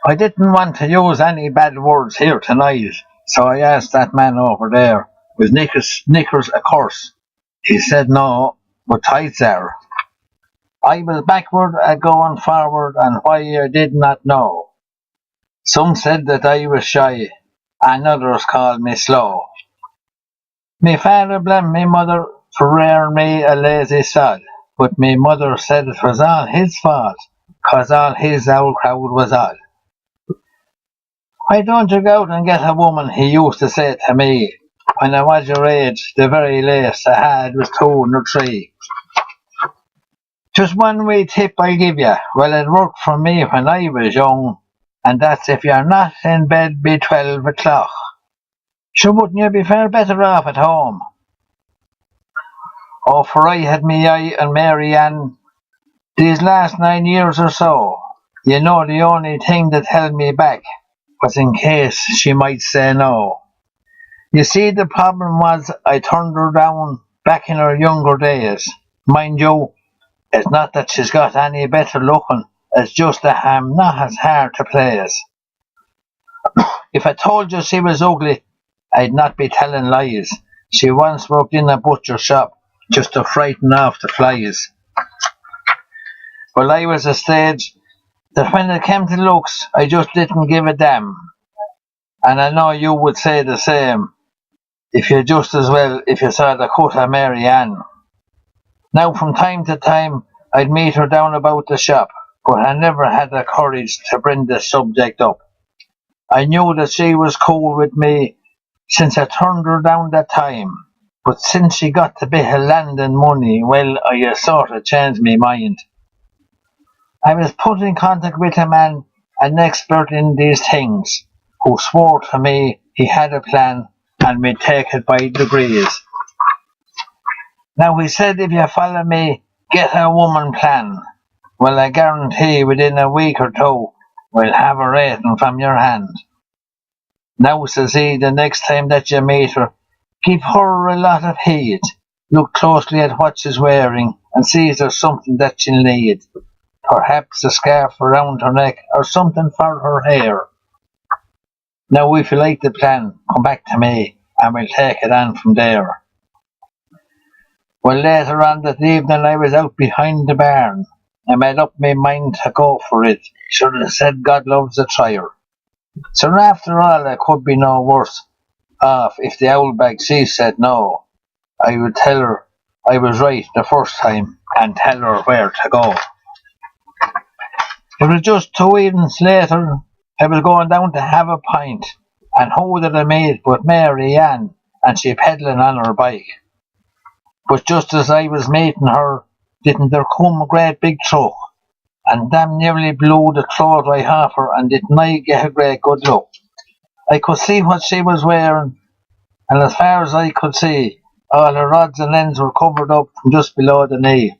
I didn't want to use any bad words here tonight, so I asked that man over there, was Knickers a curse? He said no, but tights are. I was backward at going forward, and why I did not know. Some said that I was shy, and others called me slow. Me father blamed me mother for rearing me a lazy sod, but me mother said it was all his fault, 'cause all his old crowd was odd. Why don't you go out and get a woman, he used to say to me. When I was your age, the very least I had was 2 or 3. Just one wee tip I give you. Well, it worked for me when I was young, and that's if you're not in bed by 12 o'clock. Sure, wouldn't you be far better off at home? Oh, for I had me eye on Mary Ann these last 9 years or so. You know, the only thing that held me back was in case she might say no. You see, the problem was I turned her down back in her younger days. Mind you, it's not that she's got any better looking, it's just that I'm not as hard to please. If I told you she was ugly, I'd not be telling lies. She once worked in a butcher shop just to frighten off the flies. Well, I was a stage that when it came to looks, I just didn't give a damn. And I know you would say the same, if you just as well if you saw the cut of Mary Ann. Now, from time to time, I'd meet her down about the shop, but I never had the courage to bring the subject up. I knew that she was cool with me since I turned her down that time, but since she got a bit of land and money, well, I sort of changed my mind. I was put in contact with a man, an expert in these things, who swore to me he had a plan and we'd take it by degrees. Now, he said if you follow me, get a woman plan. Well, I guarantee within a week or 2, we'll have a rating from your hand. Now, says he, the next time that you meet her, give her a lot of heed. Look closely at what she's wearing and see if there's something that she'll need. Perhaps a scarf around her neck or something for her hair. Now, if you like the plan, come back to me and we'll take it on from there. Well, later on that evening I was out behind the barn. I made up my mind to go for it. Should have said God loves a trier. So after all, I could be no worse off if the old bag she said no. I would tell her I was right the first time and tell her where to go. It was just 2 evenings later, I was going down to have a pint, and who did I meet but Mary Ann, and she pedalling on her bike. But just as I was meeting her, didn't there come a great big truck, and damn nearly blew the clothes right off her, and didn't I get a great good look. I could see what she was wearing, and as far as I could see, all her odds and ends were covered up from just below the knee.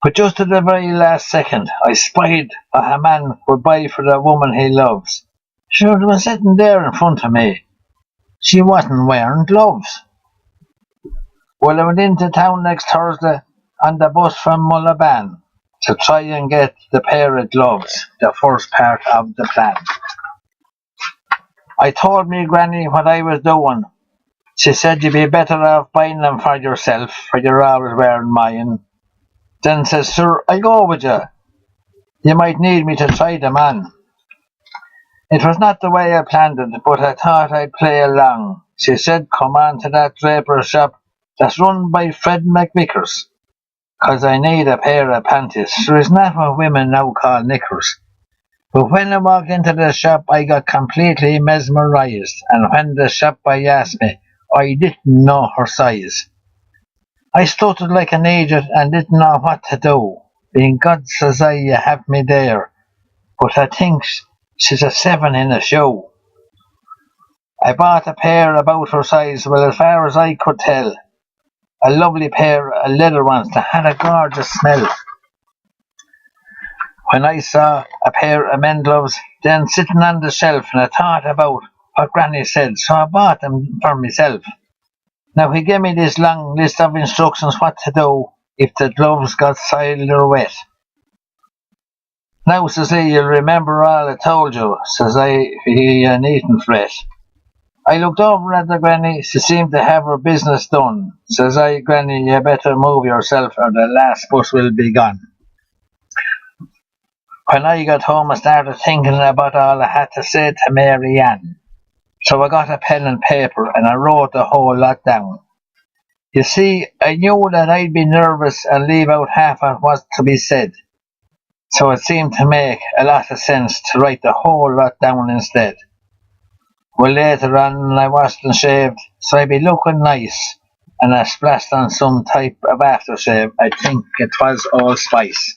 But just at the very last second, I spied what a man would buy for the woman he loves. She was sitting there in front of me. She wasn't wearing gloves. Well, I went into town next Thursday on the bus from Mullaban to try and get the pair of gloves, the first part of the plan. I told me granny what I was doing. She said you'd be better off buying them for yourself, for you're always wearing mine. Then says, sir, I'll go with you. You might need me to try them on. It was not the way I planned it, but I thought I'd play along. She said, come on to that draper's shop that's run by Fred McVickers, 'cause I need a pair of panties. So it's not what women now call knickers. But when I walked into the shop, I got completely mesmerized, and when the shop boy asked me, I didn't know her size. I stuttered like an idiot and didn't know what to do. Being God says you have me there, but I think she's a 7 in a shoe. I bought a pair about her size, well, as far as I could tell. A lovely pair of leather ones that had a gorgeous smell. When I saw a pair of men gloves then sitting on the shelf, and I thought about what Granny said, so I bought them for myself. Now, he gave me this long list of instructions what to do if the gloves got soiled or wet. Now, says he, you'll remember all I told you, says I, he needn't fret. I looked over at the granny, she seemed to have her business done. Says I, Granny, you better move yourself or the last bus will be gone. When I got home I started thinking about all I had to say to Mary Ann. So I got a pen and paper and I wrote the whole lot down. You see, I knew that I'd be nervous and leave out half of what to be said. So it seemed to make a lot of sense to write the whole lot down instead. Well, later on I washed and shaved, so I'd be looking nice, and I splashed on some type of aftershave. I think it was allspice.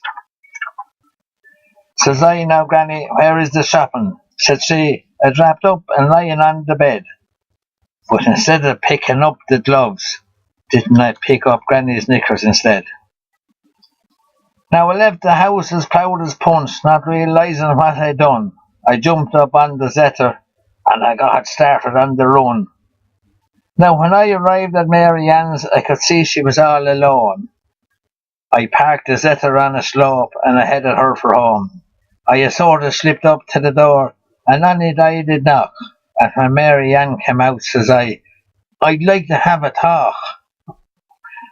Says I, now Granny, where is the shopping? Said she, I dropped up and lying on the bed. But instead of picking up the gloves, didn't I pick up Granny's knickers instead? Now I left the house as proud as punch, not realising what I'd done. I jumped up on the zetter, and I got started on the run. Now when I arrived at Mary Ann's, I could see she was all alone. I parked the zetter on a slope, and I headed her for home. I sort of slipped up to the door, and on it I did knock. And when Mary Ann came out, says I, I'd like to have a talk.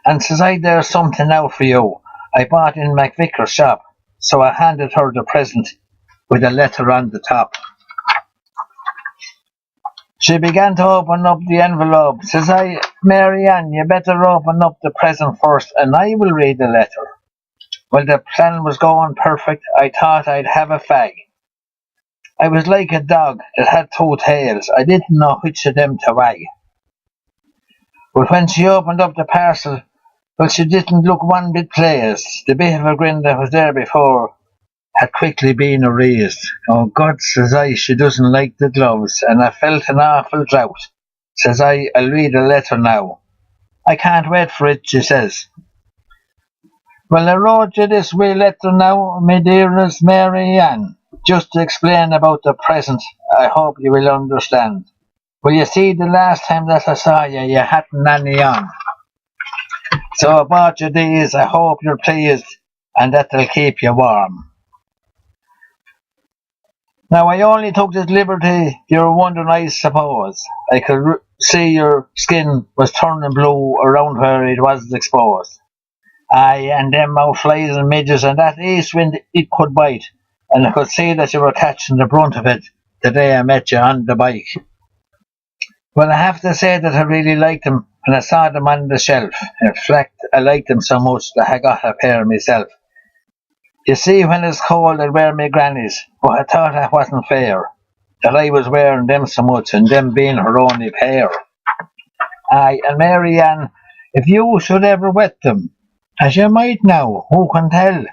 And says I, there's something out for you. I bought in McVicker's shop, so I handed her the present with a letter on the top. She began to open up the envelope. Says I, Mary Ann, you better open up the present first, and I will read the letter. Well, the plan was going perfect. I thought I'd have a fag. I was like a dog that had two tails. I didn't know which of them to wag. But when she opened up the parcel, well, she didn't look one bit pleased. The bit of a grin that was there before had quickly been erased. Oh God, says I, she doesn't like the gloves, and I felt an awful drought. Says I, I'll read the letter now. I can't wait for it, she says. Well, I wrote you this wee letter now, my dearest Mary Ann, just to explain about the present. I hope you will understand. Well, you see, the last time that I saw you, you hadn't any on. So I bought you these. I hope you're pleased, and that'll keep you warm. Now, I only took this liberty, you're wondering, I suppose. I could see your skin was turning blue around where it was exposed. Aye, and them out flies and midges, and that east wind, it could bite. And I could see that you were catching the brunt of it the day I met you on the bike. Well, I have to say that I really liked them when I saw them on the shelf. In fact, I liked them so much that I got a pair myself. You see, when it's cold, I'd wear my grannies, but I thought that wasn't fair, that I was wearing them so much and them being her only pair. Aye, and Mary Ann, if you should ever wet them, as you might now, who can tell?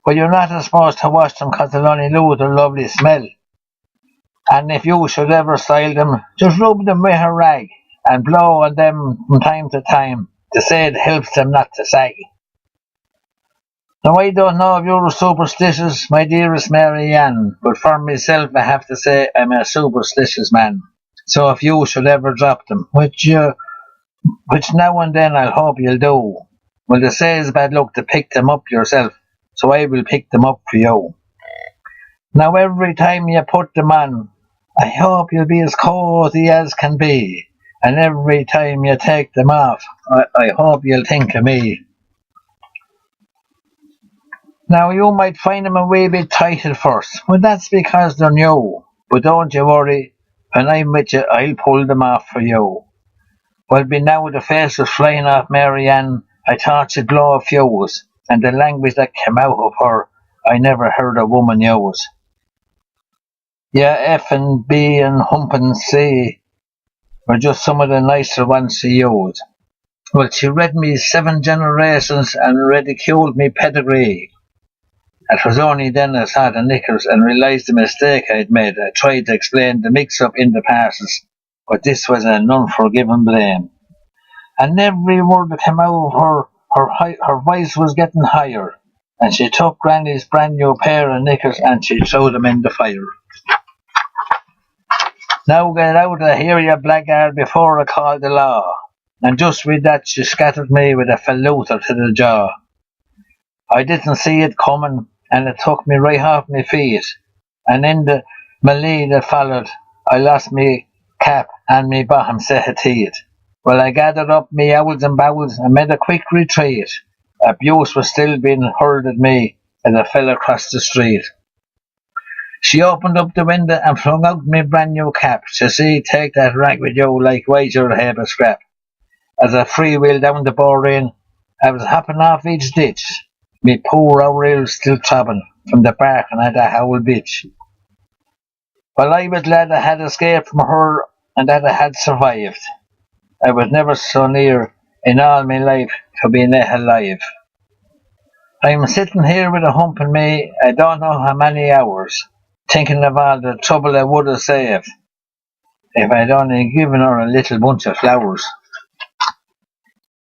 But you're not supposed to wash them because they'll only lose their lovely smell. And if you should ever style them, just rub them with a rag and blow on them from time to time to say it helps them not to sag. Now, I don't know if you're superstitious, my dearest Mary Ann, but for myself I have to say I'm a superstitious man. So if you should ever drop them, which now and then I'll hope you'll do, well, they say it's bad luck to pick them up yourself, so I will pick them up for you. Now, every time you put them on, I hope you'll be as cozy as can be, and every time you take them off, I hope you'll think of me. Now, you might find them a wee bit tight at first. Well, that's because they're new. But don't you worry. When I'm with you, I'll pull them off for you. Well, be now the face was flying off Mary Ann, I thought she'd blow a fuse. And the language that came out of her, I never heard a woman use. Yeah, F and B and hump and C were just some of the nicer ones she used. Well, she read me 7 generations and ridiculed me pedigree. It was only then I saw the knickers and realised the mistake I'd made. I tried to explain the mix-up in the parcels, but this was an unforgiven blame. And every word that came out of her voice was getting higher, and she took Granny's brand new pair of knickers and she threw them in the fire. Now get out of here, you blackguard, before I call the law. And just with that she scattered me with a faluter to the jaw. I didn't see it coming, and it took me right off my feet. And in the melee that followed, I lost me cap and me bottom set of teeth. Well, I gathered up me owls and bowels and made a quick retreat. Abuse was still being hurled at me as I fell across the street. She opened up the window and flung out me brand new cap. She said, take that rag with you like white you'll have a scrap. As I freewheeled down the Boreen, I was hopping off each ditch. Me poor old rails still throbbing from the barking of that owl bitch. Well, I was glad I had escaped from her and that I had survived. I was never so near in all my life to being left alive. I'm sitting here with a hump in me, I don't know how many hours, thinking of all the trouble I would have saved if I'd only given her a little bunch of flowers.